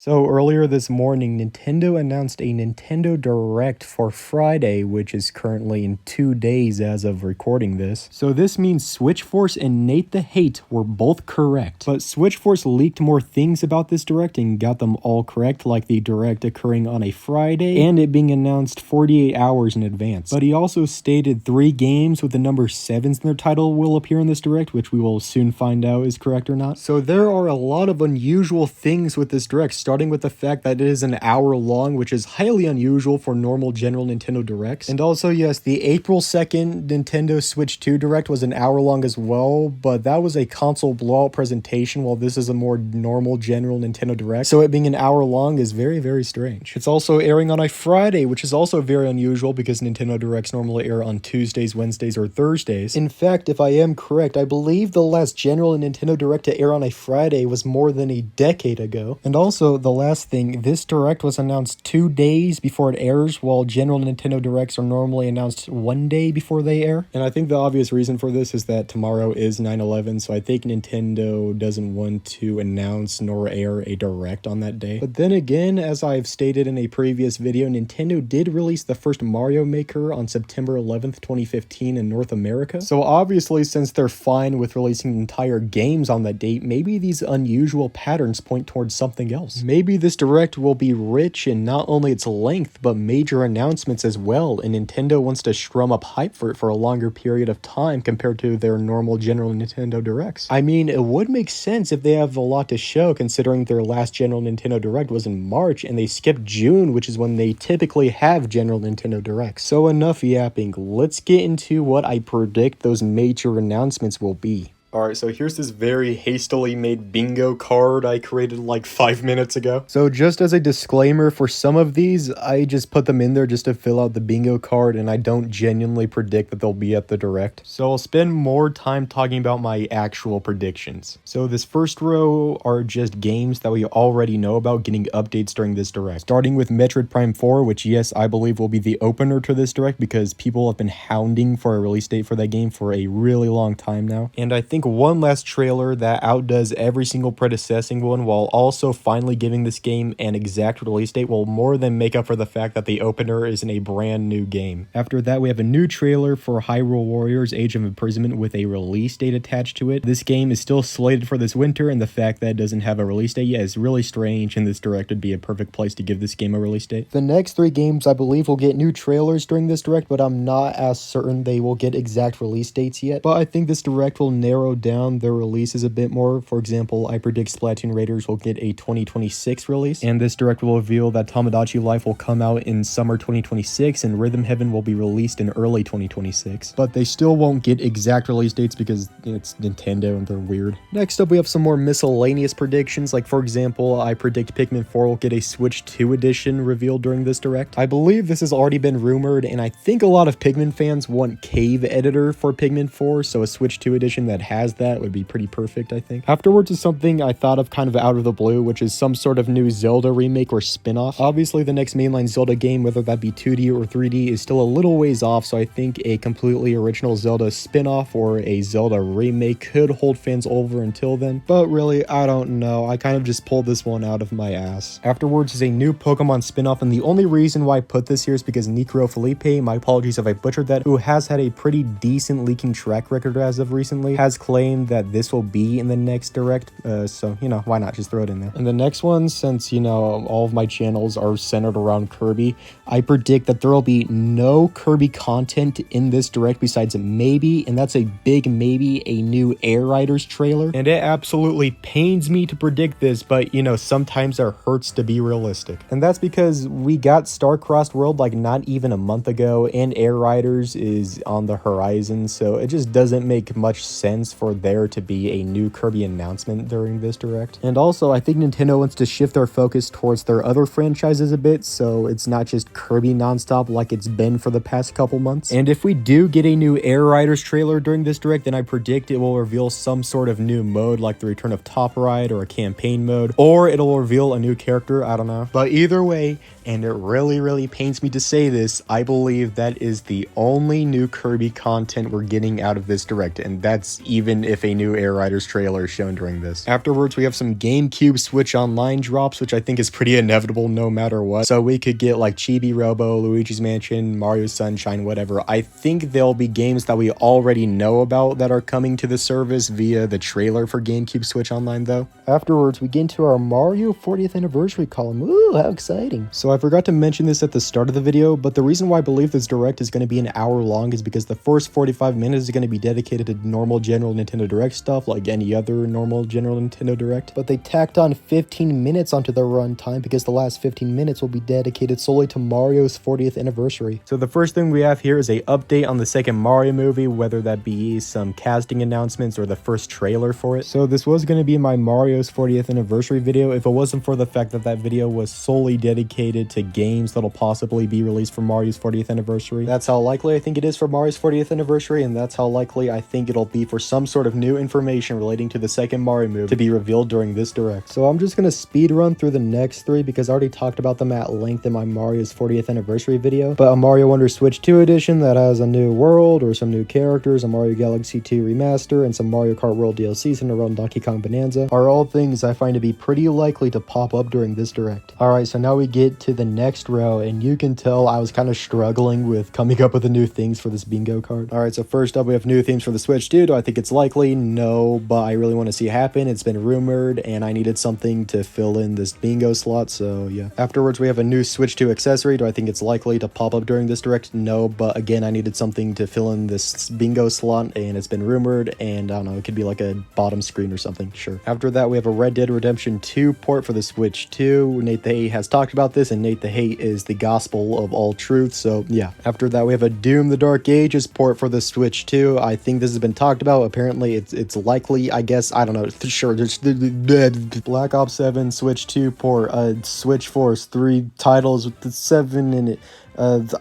So earlier this morning, Nintendo announced a Nintendo Direct for Friday, which is currently in 2 days as of recording this. So this means Switch Force and Nate the Hate were both correct. But Switch Force leaked more things about this Direct and got them all correct, like the Direct occurring on a Friday and it being announced 48 hours in advance. But he also stated 3 games with the number 7s in their title will appear in this Direct, which we will soon find out is correct or not. So there are a lot of unusual things with this Direct, starting with the fact that it is an hour long, which is highly unusual for normal general Nintendo Directs. And also, yes, the April 2nd Nintendo Switch 2 Direct was an hour long as well, but that was a console blowout presentation, while this is a more normal general Nintendo Direct. So it being an hour long is very, very strange. It's also airing on a Friday, which is also very unusual because Nintendo Directs normally air on Tuesdays, Wednesdays, or Thursdays. In fact, if I am correct, I believe the last general Nintendo Direct to air on a Friday was more than a decade ago. And also, the last thing, this Direct was announced 2 days before it airs, while general Nintendo Directs are normally announced 1 day before they air. And I think the obvious reason for this is that tomorrow is 9/11, so I think Nintendo doesn't want to announce nor air a Direct on that day. But then again, as I've stated in a previous video, Nintendo did release the first Mario Maker on September 11th, 2015 in North America. So obviously, since they're fine with releasing entire games on that date, maybe these unusual patterns point towards something else. Maybe this Direct will be rich in not only its length, but major announcements as well, and Nintendo wants to strum up hype for it for a longer period of time compared to their normal general Nintendo Directs. I mean, it would make sense if they have a lot to show, considering their last general Nintendo Direct was in March, and they skipped June, which is when they typically have general Nintendo Directs. So enough yapping, let's get into what I predict those major announcements will be. Alright, so here's this very hastily made bingo card I created like 5 minutes ago. So just as a disclaimer, for some of these, I just put them in there just to fill out the bingo card, and I don't genuinely predict that they'll be at the Direct. So I'll spend more time talking about my actual predictions. So this first row are just games that we already know about getting updates during this Direct. Starting with Metroid Prime 4, which yes, I believe will be the opener to this Direct because people have been hounding for a release date for that game for a really long time now. And I think one last trailer that outdoes every single predecessing one while also finally giving this game an exact release date will more than make up for the fact that the opener is in a brand new game. After that, we have a new trailer for Hyrule Warriors Age of Imprisonment with a release date attached to it. This game is still slated for this winter, and the fact that it doesn't have a release date yet is really strange, and this Direct would be a perfect place to give this game a release date. The next 3 games I believe will get new trailers during this Direct, but I'm not as certain they will get exact release dates yet. But I think this Direct will narrow down their releases a bit more. For example, I predict Splatoon Raiders will get a 2026 release, and this Direct will reveal that Tomodachi Life will come out in summer 2026 and Rhythm Heaven will be released in early 2026. But they still won't get exact release dates because it's Nintendo and they're weird. Next up, we have some more miscellaneous predictions, like for example, I predict Pikmin 4 will get a Switch 2 edition revealed during this Direct. I believe this has already been rumored, and I think a lot of Pikmin fans want Cave Editor for Pikmin 4, so a Switch 2 edition that has that would be pretty perfect, I think. Afterwards is something I thought of kind of out of the blue, which is some sort of new Zelda remake or spin-off. Obviously, the next mainline Zelda game, whether that be 2D or 3D, is still a little ways off, so I think a completely original Zelda spin-off or a Zelda remake could hold fans over until then. But really, I don't know. I kind of just pulled this one out of my ass. Afterwards is a new Pokemon spin-off, and the only reason why I put this here is because Necro Felipe, my apologies if I butchered that, who has had a pretty decent leaking track record as of recently, has claimed that this will be in the next Direct, so, you know, why not just throw it in there. And the next one, since, you know, all of my channels are centered around Kirby, I predict that there will be no Kirby content in this Direct besides maybe, and that's a big maybe, a new Air Riders trailer. And it absolutely pains me to predict this, but, you know, sometimes it hurts to be realistic. And that's because we got Star-Crossed World like not even a month ago, and Air Riders is on the horizon, so it just doesn't make much sense for there to be a new Kirby announcement during this Direct. And also, I think Nintendo wants to shift their focus towards their other franchises a bit, so it's not just Kirby nonstop like it's been for the past couple months. And if we do get a new Air Riders trailer during this Direct, then I predict it will reveal some sort of new mode like the return of Top Ride or a campaign mode, or it'll reveal a new character, I don't know. But either way, and it really pains me to say this, I believe that is the only new Kirby content we're getting out of this direct, and that's even if a new Air Riders trailer is shown during this. Afterwards, we have some GameCube Switch Online drops, which I think is pretty inevitable no matter what. So we could get like Chibi Robo, Luigi's Mansion, Mario Sunshine, whatever. I think there'll be games that we already know about that are coming to the service via the trailer for GameCube Switch Online though. Afterwards, we get into our Mario 40th anniversary column. Ooh, how exciting. So I forgot to mention this at the start of the video, but the reason why I believe this direct is going to be an hour long is because the first 45 minutes is going to be dedicated to normal general Nintendo Direct stuff like any other normal general Nintendo Direct. But they tacked on 15 minutes onto the runtime because the last 15 minutes will be dedicated solely to Mario's 40th anniversary. So the first thing we have here is a update on the second Mario movie, whether that be some casting announcements or the first trailer for it. So this was going to be my Mario's 40th anniversary video if it wasn't for the fact that that video was solely dedicated to games that'll possibly be released for Mario's 40th anniversary. That's how likely I think it is for Mario's 40th anniversary, and that's how likely I think it'll be for some sort of new information relating to the second Mario movie to be revealed during this direct. So I'm just going to speed run through the next three because I already talked about them at length in my Mario's 40th anniversary video. But a Mario Wonder Switch 2 edition that has a new world or some new characters, a Mario Galaxy 2 remaster, and some Mario Kart World DLC centered around Donkey Kong Bonanza are all things I find to be pretty likely to pop up during this direct. Alright, so now we get to the next row, and you can tell I was kind of struggling with coming up with the new things for this bingo card. Alright, so first up we have new themes for the Switch 2. Do I think it's likely? No, but I really want to see it happen. It's been rumored, and I needed something to fill in this bingo slot, so yeah. Afterwards we have a new Switch 2 accessory. Do I think it's likely to pop up during this direct? No, but again, I needed something to fill in this bingo slot, and it's been rumored, and I don't know, it could be like a bottom screen or something, sure. After that, we have a Red Dead Redemption 2 port for the Switch 2. Nate the Hate has talked about this, and Nate the Hate is the gospel of all truth, so yeah. After that, we have a Doom the Dark Ages port for the Switch 2. I think this has been talked about. Apparently, it's likely, I guess, I don't know, sure. There's Black Ops 7 Switch 2 port, Switch Force, 3 titles with the 7 in it.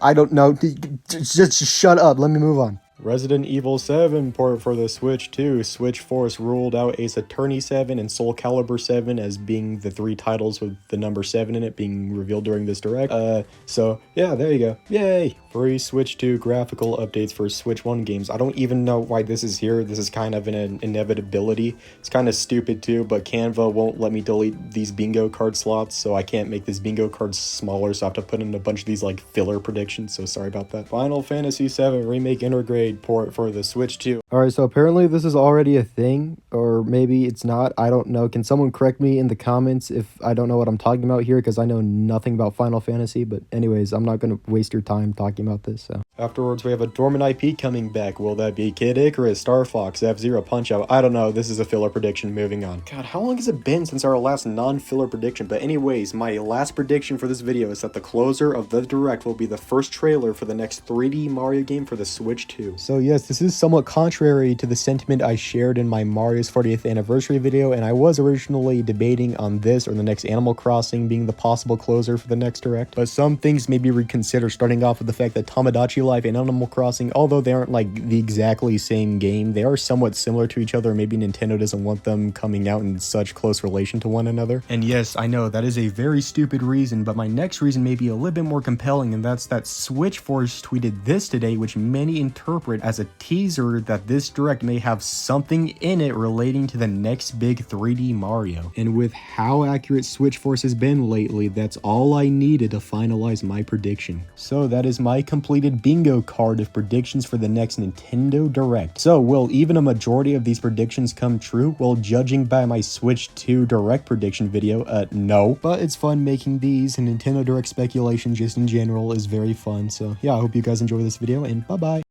I don't know. Just shut up. Let me move on. Resident Evil 7 port for the Switch 2. Switch Force ruled out Ace Attorney 7 and Soul Calibur 7 as being the 3 titles with the number 7 in it being revealed during this direct. So yeah, there you go. Yay! Free Switch 2 graphical updates for Switch 1 games. I don't even know why this is here. This is kind of an inevitability. It's kind of stupid too, but Canva won't let me delete these bingo card slots, so I can't make this bingo card smaller, so I have to put in a bunch of these like filler predictions, so sorry about that. Final Fantasy 7 Remake Intergrade port for the Switch 2. Alright, so apparently this is already a thing, or maybe it's not. I don't know. Can someone correct me in the comments if I don't know what I'm talking about here, because I know nothing about Final Fantasy, but anyways, I'm not going to waste your time talking about this, so. Afterwards, we have a dormant IP coming back. Will that be Kid Icarus, Star Fox, F-Zero, Punch-Out? I don't know. This is a filler prediction. Moving on. God, how long has it been since our last non-filler prediction? But anyways, my last prediction for this video is that the closer of the direct will be the first trailer for the next 3D Mario game for the Switch 2. So yes, this is somewhat contrary to the sentiment I shared in my Mario's 40th anniversary video, and I was originally debating on this or the next Animal Crossing being the possible closer for the next direct. But some things may be reconsidered, starting off with the fact that Tomodachi Life and Animal Crossing, although they aren't like the exactly same game, they are somewhat similar to each other. Maybe Nintendo doesn't want them coming out in such close relation to one another. And yes, I know that is a very stupid reason, but my next reason may be a little bit more compelling, and that's that Switch Force tweeted this today, which many interpret as a teaser that this direct may have something in it relating to the next big 3D Mario. And with how accurate Switch Force has been lately, that's all I needed to finalize my prediction. So that is my completed bingo card of predictions for the next Nintendo Direct. So will even a majority of these predictions come true? Well, judging by my Switch 2 Direct prediction video, no. But it's fun making these, and Nintendo Direct speculation just in general is very fun. So yeah, I hope you guys enjoy this video, and bye-bye.